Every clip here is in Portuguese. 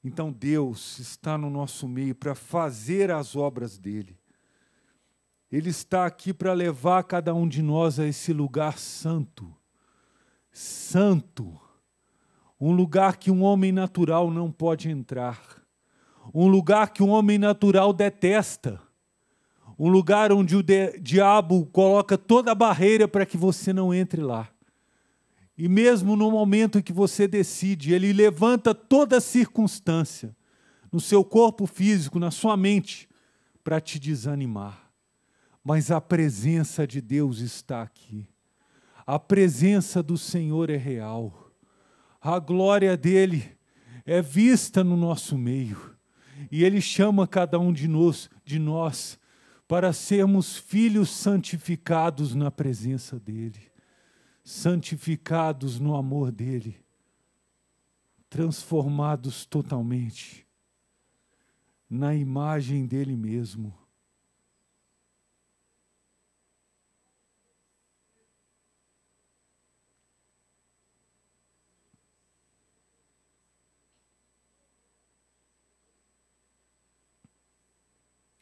Então Deus está no nosso meio para fazer as obras dele. Ele está aqui para levar cada um de nós a esse lugar santo. Santo. Um lugar que um homem natural não pode entrar. Um lugar que um homem natural detesta. Um lugar onde o diabo coloca toda a barreira para que você não entre lá. E mesmo no momento em que você decide, ele levanta toda a circunstância no seu corpo físico, na sua mente, para te desanimar. Mas a presença de Deus está aqui. A presença do Senhor é real. A glória dele é vista no nosso meio. E ele chama cada um de nós para sermos filhos santificados na presença dele. Santificados no amor dele. Transformados totalmente na imagem dele mesmo.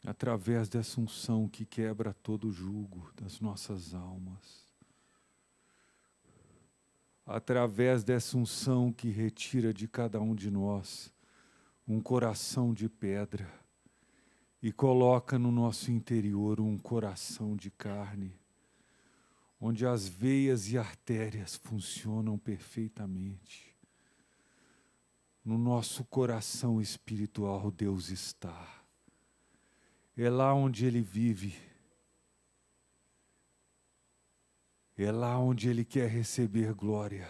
Através dessa unção que quebra todo o jugo das nossas almas. Através dessa unção que retira de cada um de nós um coração de pedra e coloca no nosso interior um coração de carne, onde as veias e artérias funcionam perfeitamente. No nosso coração espiritual Deus está. É lá onde Ele vive. É lá onde Ele quer receber glória.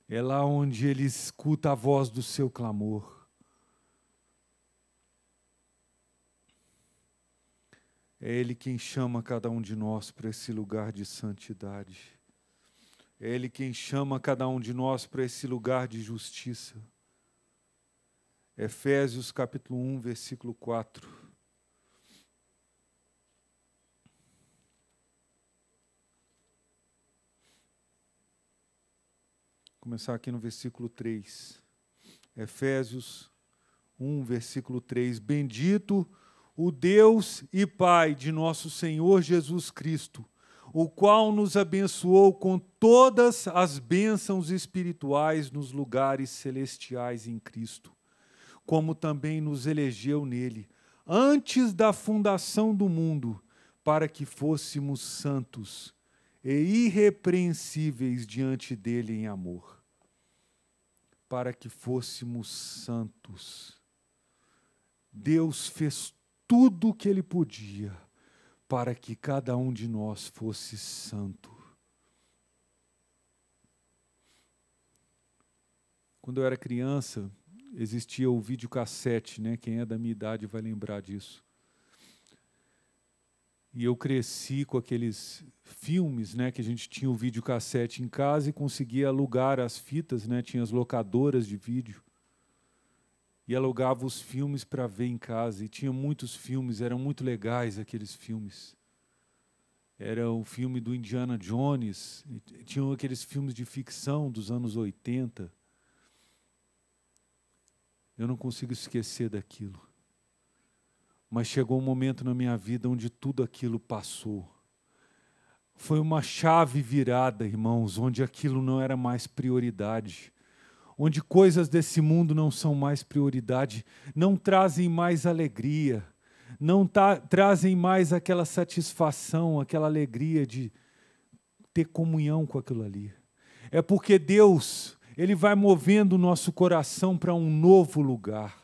É lá onde Ele escuta a voz do seu clamor. É Ele quem chama cada um de nós para esse lugar de santidade. É Ele quem chama cada um de nós para esse lugar de justiça. Efésios capítulo 1, versículo 4. Começar aqui no versículo 3. Efésios 1, versículo 3. Bendito o Deus e Pai de nosso Senhor Jesus Cristo, o qual nos abençoou com todas as bênçãos espirituais nos lugares celestiais em Cristo, como também nos elegeu nele, antes da fundação do mundo, para que fôssemos santos e irrepreensíveis diante dele em amor. Para que fôssemos santos. Deus fez tudo o que Ele podia para que cada um de nós fosse santo. Quando eu era criança, existia o videocassete, né? Quem é da minha idade vai lembrar disso. E eu cresci com aqueles filmes, né, que a gente tinha o videocassete em casa e conseguia alugar as fitas, né, tinha as locadoras de vídeo. E alugava os filmes para ver em casa. E tinha muitos filmes, eram muito legais aqueles filmes. Era o filme do Indiana Jones, tinham aqueles filmes de ficção dos anos 80. Eu não consigo esquecer daquilo. Mas chegou um momento na minha vida onde tudo aquilo passou. Foi uma chave virada, irmãos, onde aquilo não era mais prioridade. Onde coisas desse mundo não são mais prioridade, não trazem mais alegria, não trazem mais aquela satisfação, aquela alegria de ter comunhão com aquilo ali. É porque Deus, Ele vai movendo o nosso coração para um novo lugar.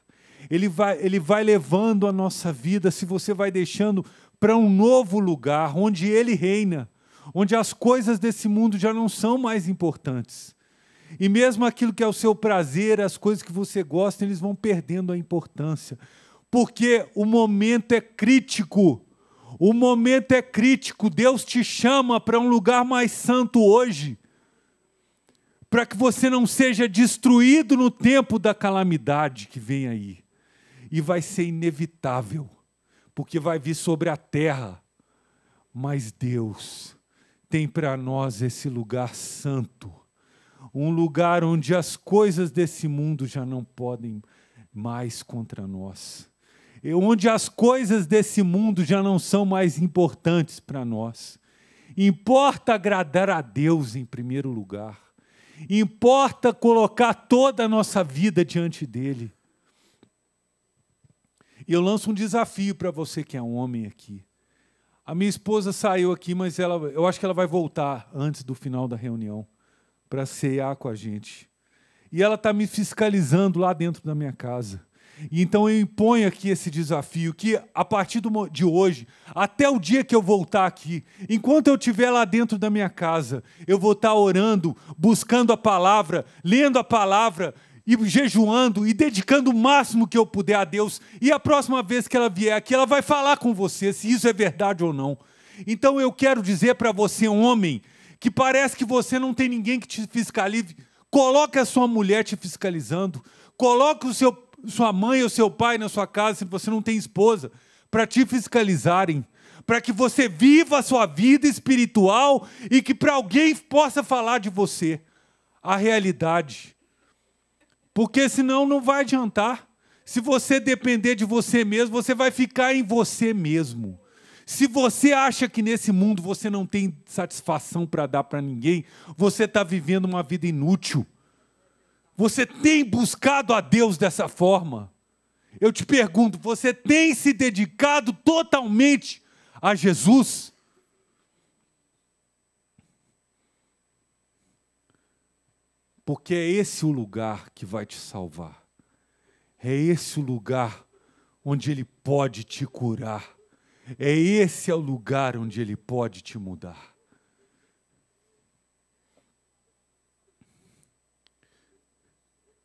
Ele vai levando a nossa vida, se você vai deixando, para um novo lugar, onde Ele reina, onde as coisas desse mundo já não são mais importantes. E mesmo aquilo que é o seu prazer, as coisas que você gosta, eles vão perdendo a importância. Porque o momento é crítico. O momento é crítico. Deus te chama para um lugar mais santo hoje. Para que você não seja destruído no tempo da calamidade que vem aí. E vai ser inevitável, porque vai vir sobre a terra. Mas Deus tem para nós esse lugar santo, um lugar onde as coisas desse mundo já não podem mais contra nós, e onde as coisas desse mundo já não são mais importantes para nós. Importa agradar a Deus em primeiro lugar. Importa colocar toda a nossa vida diante dele. E eu lanço um desafio para você que é um homem aqui. A minha esposa saiu aqui, mas eu acho que ela vai voltar antes do final da reunião para cear com a gente. E ela está me fiscalizando lá dentro da minha casa. E então eu imponho aqui esse desafio, que a partir de hoje, até o dia que eu voltar aqui, enquanto eu estiver lá dentro da minha casa, eu vou estar orando, buscando a palavra, lendo a palavra, e jejuando, e dedicando o máximo que eu puder a Deus. E a próxima vez que ela vier aqui, ela vai falar com você, se isso é verdade ou não. Então eu quero dizer para você, homem, que parece que você não tem ninguém que te fiscalize, coloque a sua mulher te fiscalizando, coloque sua mãe ou seu pai na sua casa, se você não tem esposa, para te fiscalizarem, para que você viva a sua vida espiritual e que para alguém possa falar de você a realidade. Porque senão não vai adiantar. Se você depender de você mesmo, você vai ficar em você mesmo. Se você acha que nesse mundo você não tem satisfação para dar para ninguém, você está vivendo uma vida inútil. Você tem buscado a Deus dessa forma? Eu te pergunto, você tem se dedicado totalmente a Jesus? Porque é esse o lugar que vai te salvar. É esse o lugar onde Ele pode te curar. É esse o lugar onde Ele pode te mudar.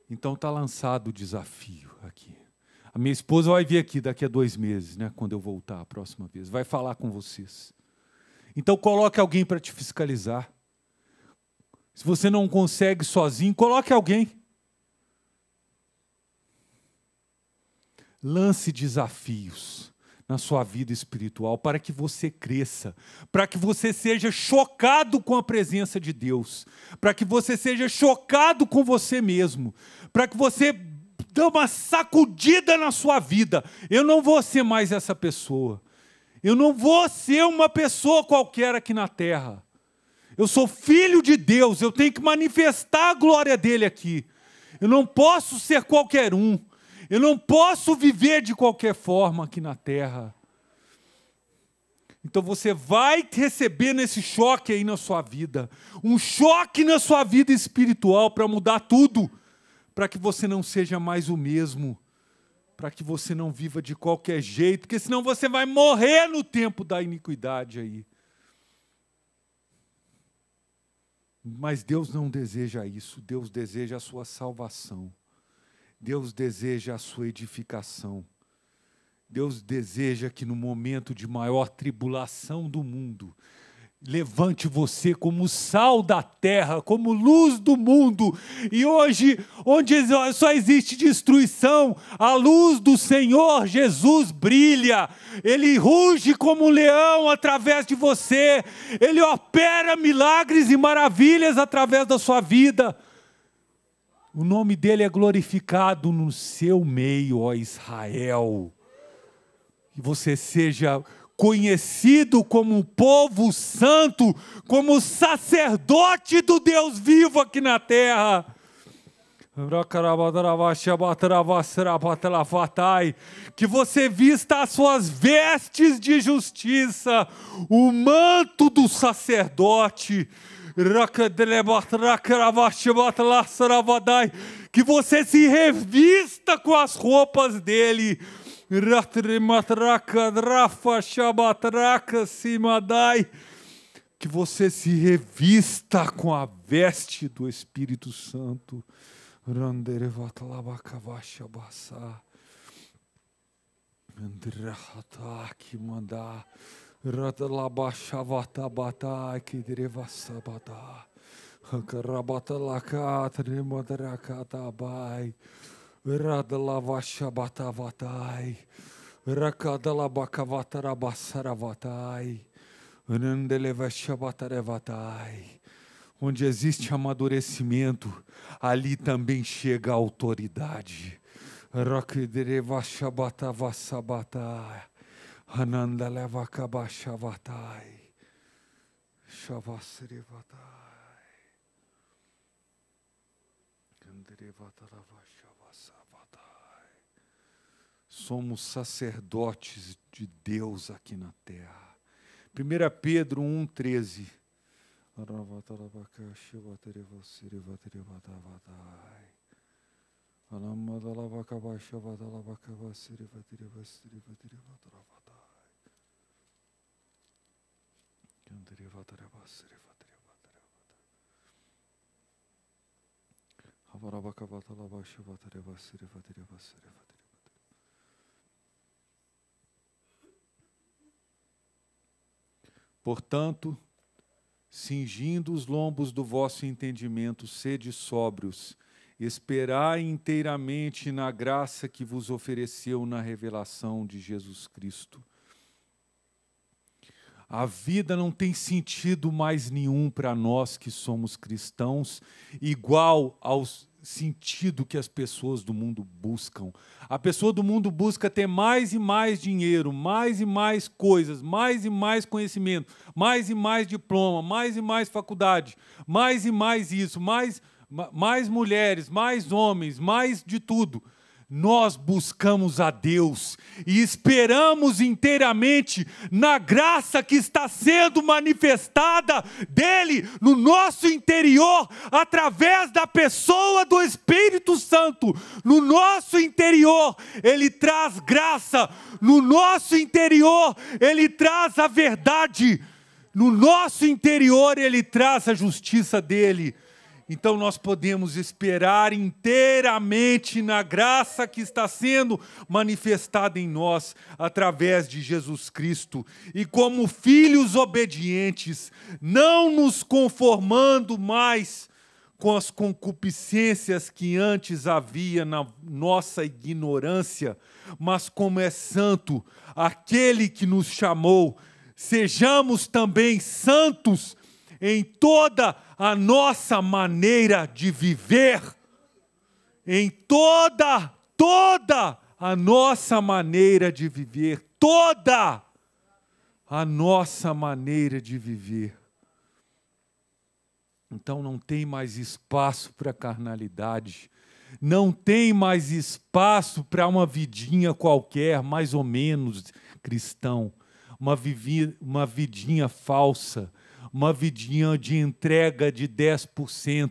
Então está lançado o desafio aqui. A minha esposa vai vir aqui daqui a 2 meses, né, quando eu voltar a próxima vez. Vai falar com vocês. Então coloque alguém para te fiscalizar. Se você não consegue sozinho, coloque alguém. Lance desafios na sua vida espiritual para que você cresça, para que você seja chocado com a presença de Deus, para que você seja chocado com você mesmo, para que você dê uma sacudida na sua vida. Eu não vou ser mais essa pessoa. Eu não vou ser uma pessoa qualquer aqui na terra. Eu sou filho de Deus, eu tenho que manifestar a glória dele aqui. Eu não posso ser qualquer um. Eu não posso viver de qualquer forma aqui na terra. Então você vai receber esse choque aí na sua vida. Um choque na sua vida espiritual para mudar tudo. Para que você não seja mais o mesmo. Para que você não viva de qualquer jeito. Porque senão você vai morrer no tempo da iniquidade aí. Mas Deus não deseja isso. Deus deseja a sua salvação. Deus deseja a sua edificação. Deus deseja que no momento de maior tribulação do mundo, levante você como sal da terra, como luz do mundo. E hoje, onde só existe destruição, a luz do Senhor Jesus brilha. Ele ruge como um leão através de você. Ele opera milagres e maravilhas através da sua vida. O nome dele é glorificado no seu meio, ó Israel. Que você seja conhecido como um povo santo, como sacerdote do Deus vivo aqui na terra. Que você vista as suas vestes de justiça, o manto do sacerdote. Que você se revista com as roupas dele. Que você se revista com a veste do Espírito Santo. Que mandar. Onde existe amadurecimento, ali também chega a autoridade. Ananda leva kabashavatai. Shavasrivatai. Somos sacerdotes de Deus aqui na terra. 1 Pedro 1,13. Portanto, cingindo os lombos do vosso entendimento, sede sóbrios, esperai inteiramente na graça que vos ofereceu na revelação de Jesus Cristo. A vida não tem sentido mais nenhum para nós que somos cristãos, igual ao sentido que as pessoas do mundo buscam. A pessoa do mundo busca ter mais e mais dinheiro, mais e mais coisas, mais e mais conhecimento, mais e mais diploma, mais e mais faculdade, mais e mais isso, mais mulheres, mais homens, mais de tudo. Nós buscamos a Deus e esperamos inteiramente na graça que está sendo manifestada dele no nosso interior, através da pessoa do Espírito Santo. No nosso interior, ele traz graça. No nosso interior, ele traz a verdade. No nosso interior, ele traz a justiça dele. Então nós podemos esperar inteiramente na graça que está sendo manifestada em nós através de Jesus Cristo. E como filhos obedientes, não nos conformando mais com as concupiscências que antes havia na nossa ignorância, mas como é santo aquele que nos chamou, sejamos também santos em toda a nossa maneira de viver, em toda a nossa maneira de viver, toda a nossa maneira de viver. Então não tem mais espaço para carnalidade, não tem mais espaço para uma vidinha qualquer, mais ou menos cristão, uma vidinha falsa, uma vidinha de entrega de 10%.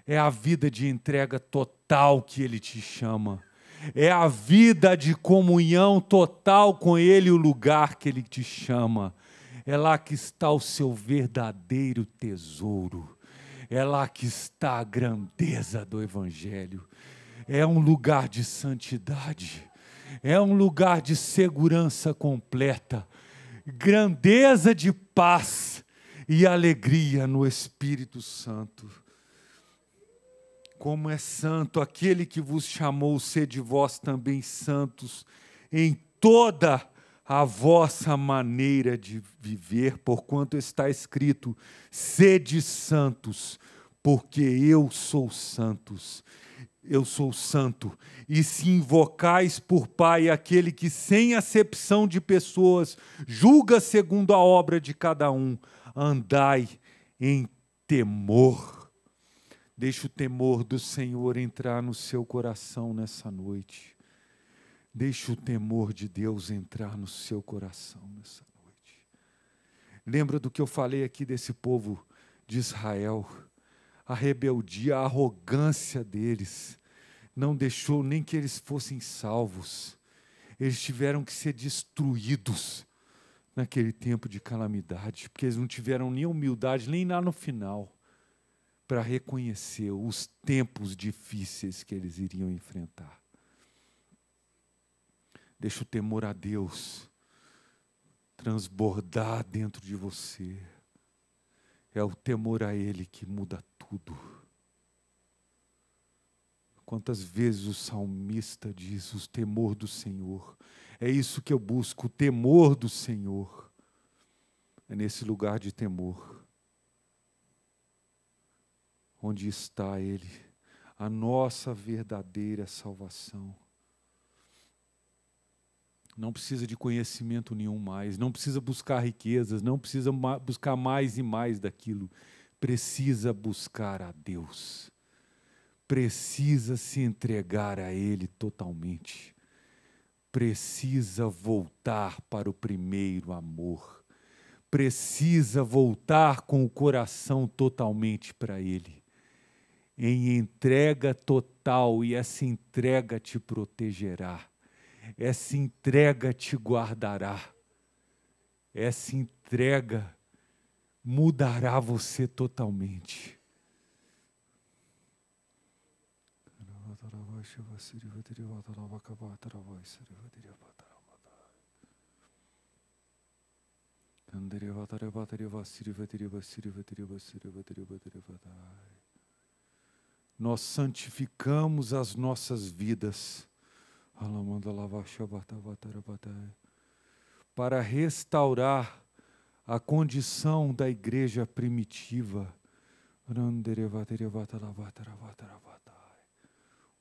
É a vida de entrega total que ele te chama. É a vida de comunhão total com ele, o lugar que ele te chama. É lá que está o seu verdadeiro tesouro. É lá que está a grandeza do Evangelho. É um lugar de santidade. É um lugar de segurança completa. Grandeza de paz e alegria no Espírito Santo. Como é santo aquele que vos chamou, sede vós também santos em toda a vossa maneira de viver, porquanto está escrito: sede santos, porque eu sou santos. Eu sou santo. E se invocais por Pai aquele que, sem acepção de pessoas, julga segundo a obra de cada um, andai em temor. Deixe o temor do Senhor entrar no seu coração nessa noite. Deixe o temor de Deus entrar no seu coração nessa noite. Lembra do que eu falei aqui desse povo de Israel? A rebeldia, a arrogância deles não deixou nem que eles fossem salvos. Eles tiveram que ser destruídos naquele tempo de calamidade, porque eles não tiveram nem humildade, nem lá no final, para reconhecer os tempos difíceis que eles iriam enfrentar. Deixa o temor a Deus transbordar dentro de você. É o temor a Ele que muda tudo. Quantas vezes o salmista diz: o temor do Senhor. É isso que eu busco, o temor do Senhor. É nesse lugar de temor onde está Ele, a nossa verdadeira salvação. Não precisa de conhecimento nenhum mais, não precisa buscar riquezas, não precisa buscar mais e mais daquilo. Precisa buscar a Deus. Precisa se entregar a Ele totalmente. Precisa voltar para o primeiro amor. Precisa voltar com o coração totalmente para Ele. Em entrega total, e essa entrega te protegerá. Essa entrega te guardará. Essa entrega mudará você totalmente. Nós santificamos as nossas vidas para restaurar a condição da igreja primitiva,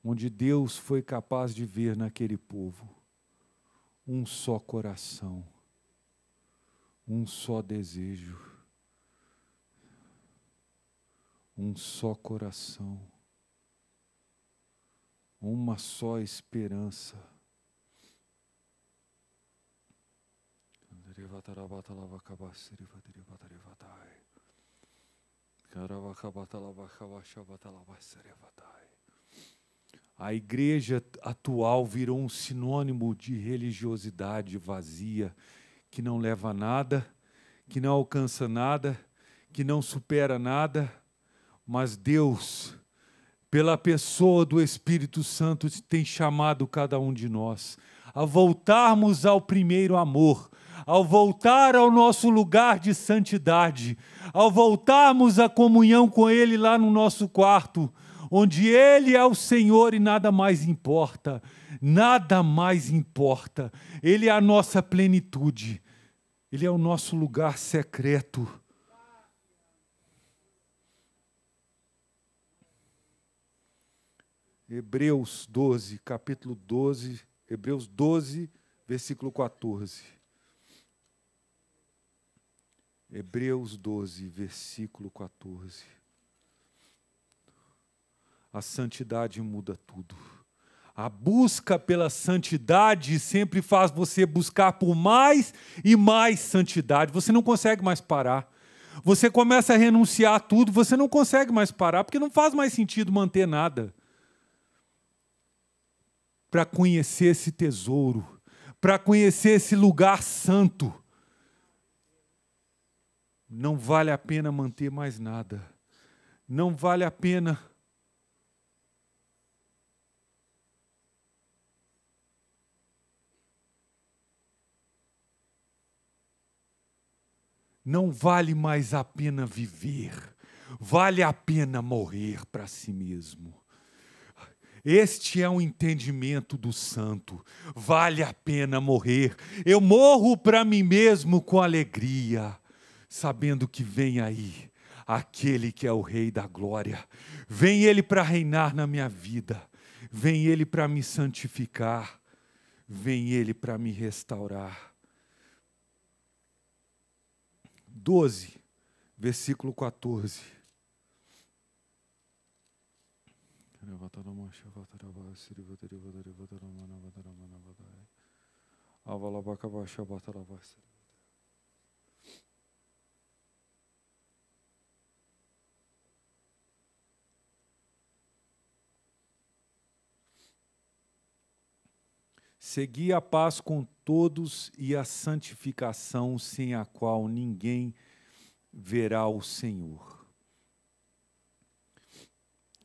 onde Deus foi capaz de ver naquele povo um só coração, um só desejo, um só coração, uma só esperança. A igreja atual virou um sinônimo de religiosidade vazia, que não leva a nada, que não alcança nada, que não supera nada, mas Deus, pela pessoa do Espírito Santo, tem chamado cada um de nós a voltarmos ao primeiro amor, ao voltar ao nosso lugar de santidade, ao voltarmos à comunhão com Ele lá no nosso quarto, onde Ele é o Senhor e nada mais importa, nada mais importa. Ele é a nossa plenitude, Ele é o nosso lugar secreto. Hebreus 12, capítulo 12, Hebreus 12, versículo 14. Hebreus 12, versículo 14. A santidade muda tudo. A busca pela santidade sempre faz você buscar por mais e mais santidade. Você não consegue mais parar. Você começa a renunciar a tudo, você não consegue mais parar, porque não faz mais sentido manter nada. Para conhecer esse tesouro, para conhecer esse lugar santo, não vale a pena manter mais nada. Não vale a pena. Não vale mais a pena viver. Vale a pena morrer para si mesmo. Este é um entendimento do santo. Vale a pena morrer. Eu morro para mim mesmo com alegria, sabendo que vem aí aquele que é o Rei da Glória. Vem Ele para reinar na minha vida. Vem Ele para me santificar. Vem Ele para me restaurar. 12, versículo 14. Segui a paz com todos e a santificação, sem a qual ninguém verá o Senhor.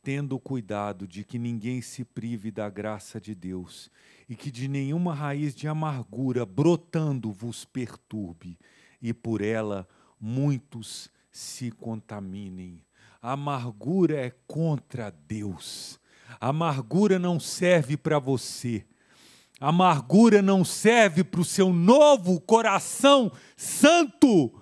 Tendo cuidado de que ninguém se prive da graça de Deus, e que de nenhuma raiz de amargura brotando vos perturbe, e por ela muitos se contaminem. A amargura é contra Deus. A amargura não serve para você. A amargura não serve para o seu novo coração santo.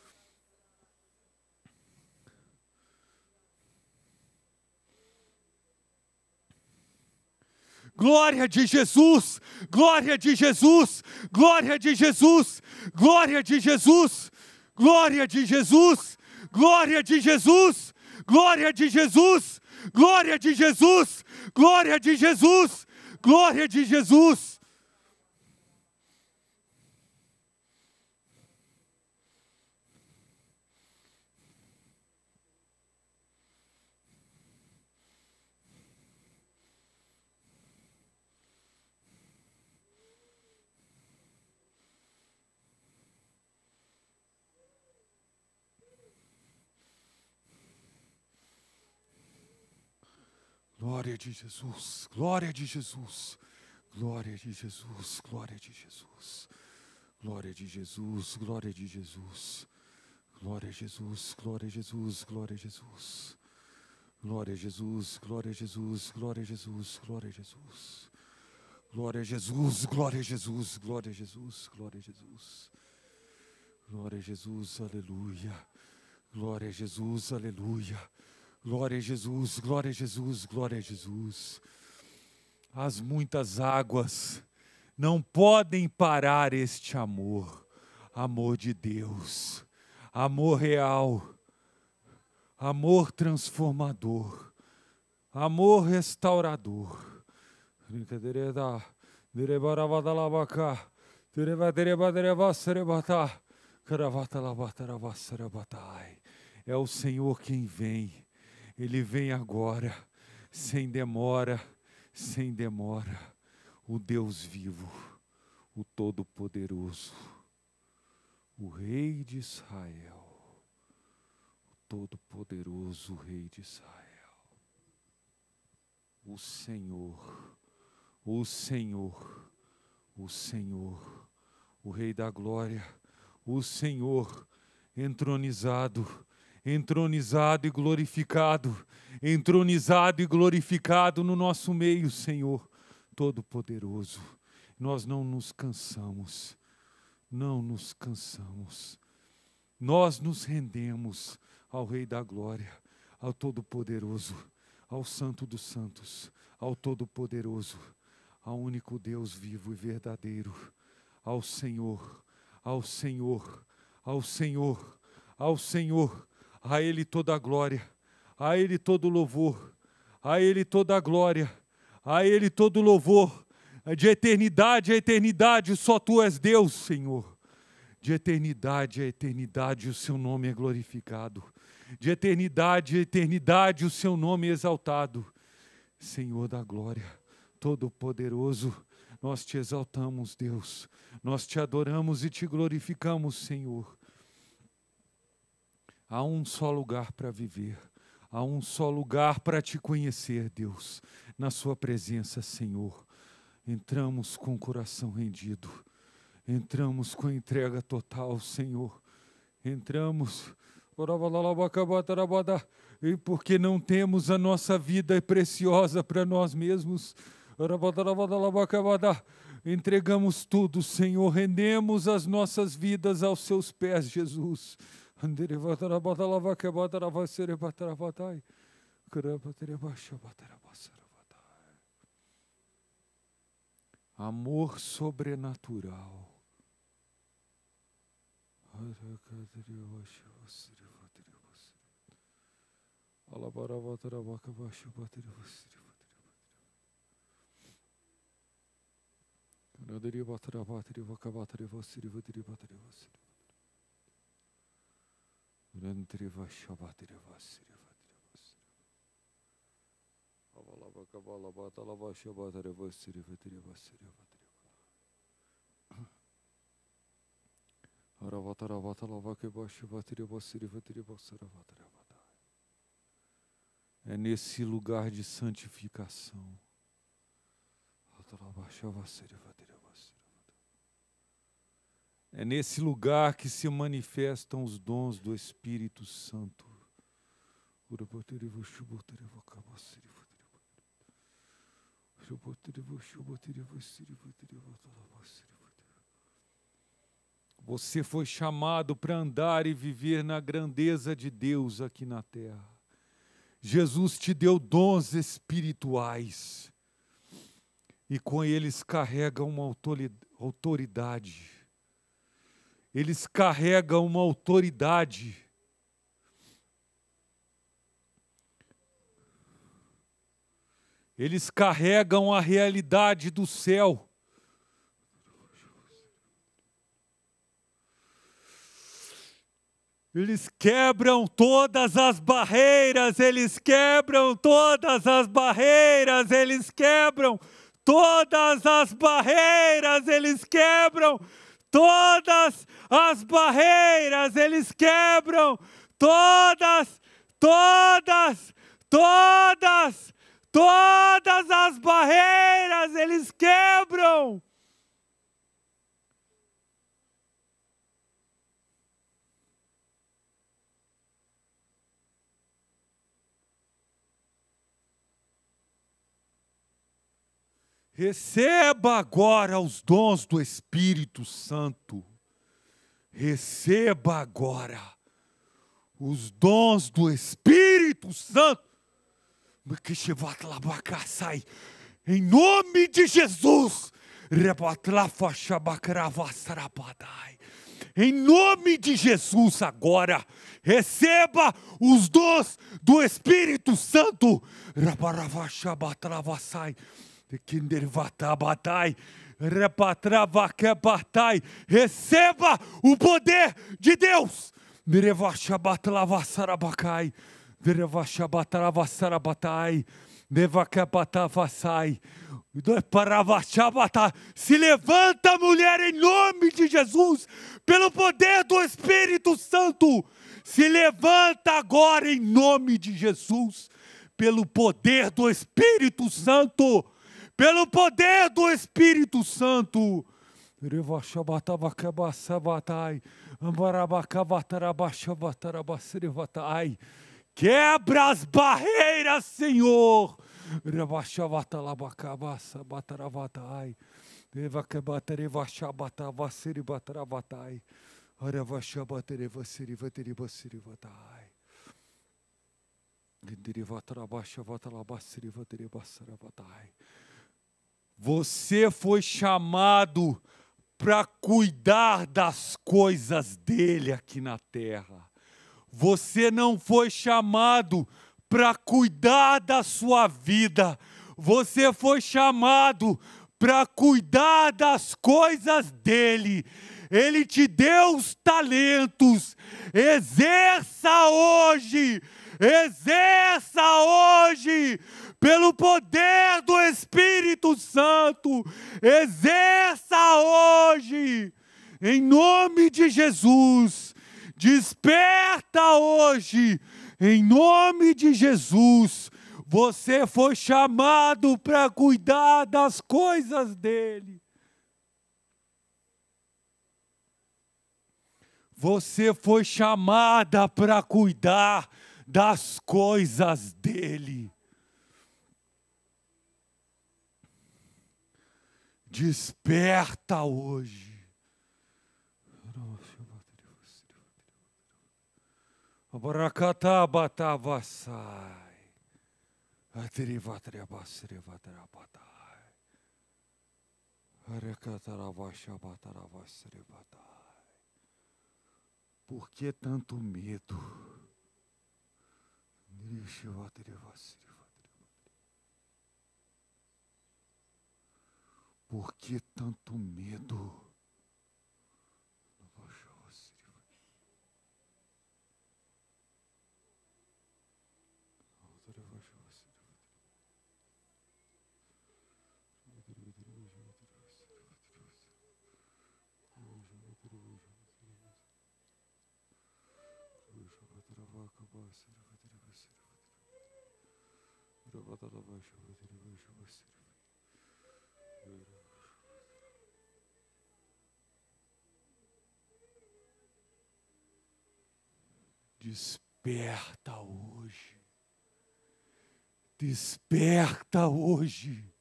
Glória de Jesus, glória de Jesus, glória de Jesus, glória de Jesus, glória de Jesus, glória de Jesus, glória de Jesus, glória de Jesus, glória de Jesus, glória de Jesus. Glória de Jesus, glória de Jesus, glória de Jesus, glória de Jesus, glória de Jesus, glória de Jesus, glória a Jesus, glória a Jesus, glória a Jesus, glória a Jesus, glória a Jesus, glória a Jesus, glória a Jesus, glória a Jesus, glória a Jesus, glória a Jesus, glória a Jesus, glória a Jesus, aleluia, glória a Jesus, aleluia. Glória a Jesus, glória a Jesus, glória a Jesus. As muitas águas não podem parar este amor, amor de Deus, amor real, amor transformador, amor restaurador. É o Senhor quem vem. Ele vem agora, sem demora, sem demora, o Deus vivo, o Todo-Poderoso, o Rei de Israel, o Todo-Poderoso Rei de Israel, o Senhor, o Senhor, o Senhor, o Rei da Glória, o Senhor entronizado, entronizado e glorificado, entronizado e glorificado no nosso meio, Senhor Todo-Poderoso. Nós não nos cansamos, não nos cansamos. Nós nos rendemos ao Rei da Glória, ao Todo-Poderoso, ao Santo dos Santos, ao Todo-Poderoso, ao único Deus vivo e verdadeiro, ao Senhor, ao Senhor, ao Senhor, ao Senhor. A Ele toda a glória, a Ele todo o louvor, a Ele toda a glória, a Ele todo o louvor. De eternidade a eternidade, só Tu és Deus, Senhor. De eternidade a eternidade, o Seu nome é glorificado. De eternidade a eternidade, o Seu nome é exaltado. Senhor da glória, Todo-Poderoso, nós Te exaltamos, Deus. Nós Te adoramos e Te glorificamos, Senhor. Há um só lugar para viver, há um só lugar para Te conhecer, Deus, na Sua presença, Senhor. Entramos com o coração rendido, entramos com entrega total, Senhor. Entramos, e porque não temos a nossa vida preciosa para nós mesmos, entregamos tudo, Senhor, rendemos as nossas vidas aos Seus pés, Jesus. Amor sobrenatural. É nesse lugar de santificação. É nesse lugar que se manifestam os dons do Espírito Santo. Você foi chamado para andar e viver na grandeza de Deus aqui na terra. Jesus te deu dons espirituais. E com eles carregam uma autoridade. Eles carregam uma autoridade. Eles carregam a realidade do céu. Eles quebram todas as barreiras, eles quebram todas as barreiras, eles quebram todas as barreiras, eles quebram todas as barreiras, eles quebram todas as barreiras, eles quebram. Receba agora os dons do Espírito Santo. Receba agora os dons do Espírito Santo. Em nome de Jesus. Em nome de Jesus agora. Receba os dons do Espírito Santo. Receba o poder de Deus. Se levanta, mulher, em nome de Jesus, pelo poder do Espírito Santo. Se levanta agora em nome de Jesus, pelo poder do Espírito Santo. Pelo poder do Espírito Santo. Quebra as barreiras, Senhor. Você foi chamado para cuidar das coisas dele aqui na terra. Você não foi chamado para cuidar da sua vida. Você foi chamado para cuidar das coisas dele. Ele te deu os talentos. Exerça hoje. Exerça hoje. Pelo poder do Espírito Santo, exerça hoje, em nome de Jesus, desperta hoje, em nome de Jesus. Você foi chamado para cuidar das coisas dele. Você foi chamada para cuidar das coisas dele. Desperta hoje. Por que tanto medo? Por que tanto medo? Desperta hoje. Desperta hoje.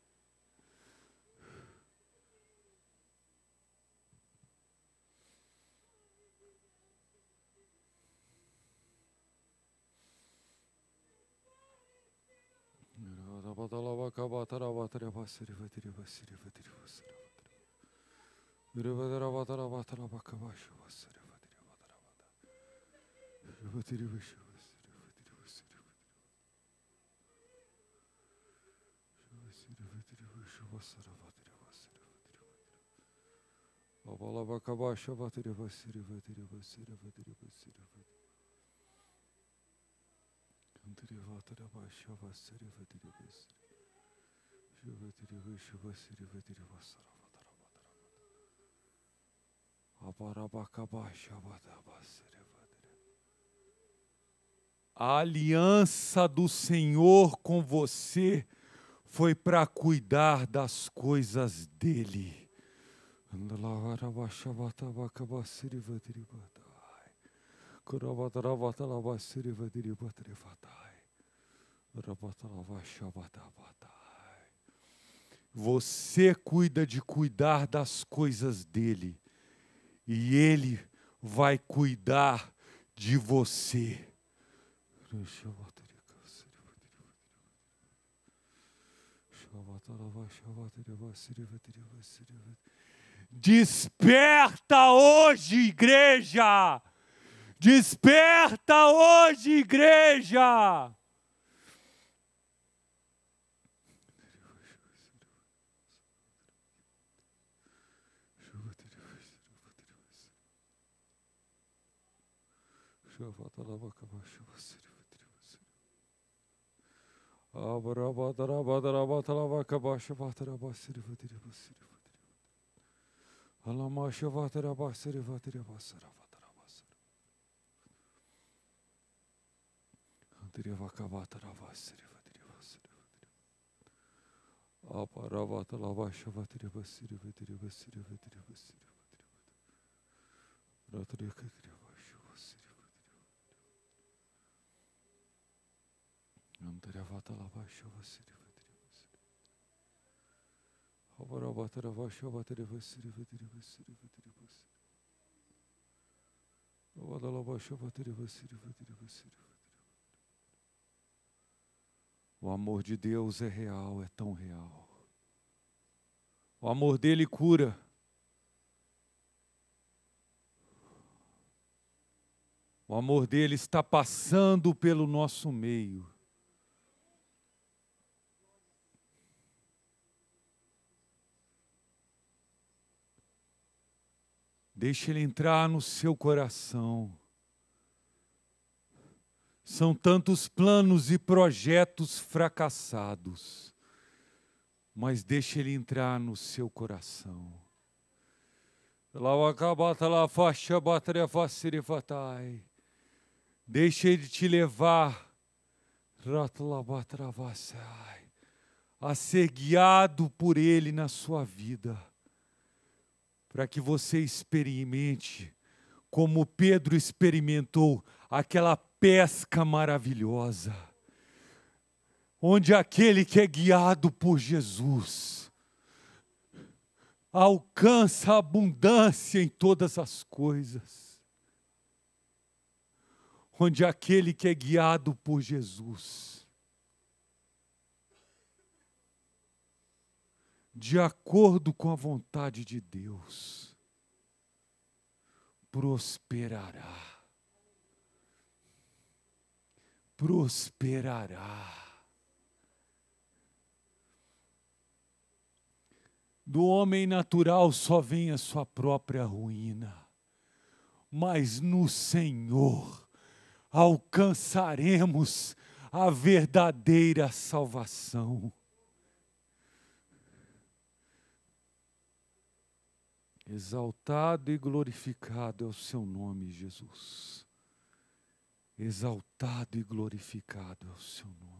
A aliança do Senhor com você foi para cuidar das coisas dele. Você cuida de cuidar das coisas dele e ele vai cuidar de você. Desperta hoje, igreja! Desperta hoje, igreja! O amor de Deus é real, é tão real. O amor dele cura. O amor dele está passando pelo nosso meio. Deixe ele entrar no seu coração. São tantos planos e projetos fracassados, mas deixe ele entrar no seu coração. Deixe ele te levar a ser guiado por ele na sua vida, para que você experimente, como Pedro experimentou, aquela pesca maravilhosa, onde aquele que é guiado por Jesus alcança abundância em todas as coisas, onde aquele que é guiado por Jesus, de acordo com a vontade de Deus, prosperará. Prosperará. Do homem natural só vem a sua própria ruína, mas no Senhor alcançaremos a verdadeira salvação. Exaltado e glorificado é o seu nome, Jesus. Exaltado e glorificado é o seu nome.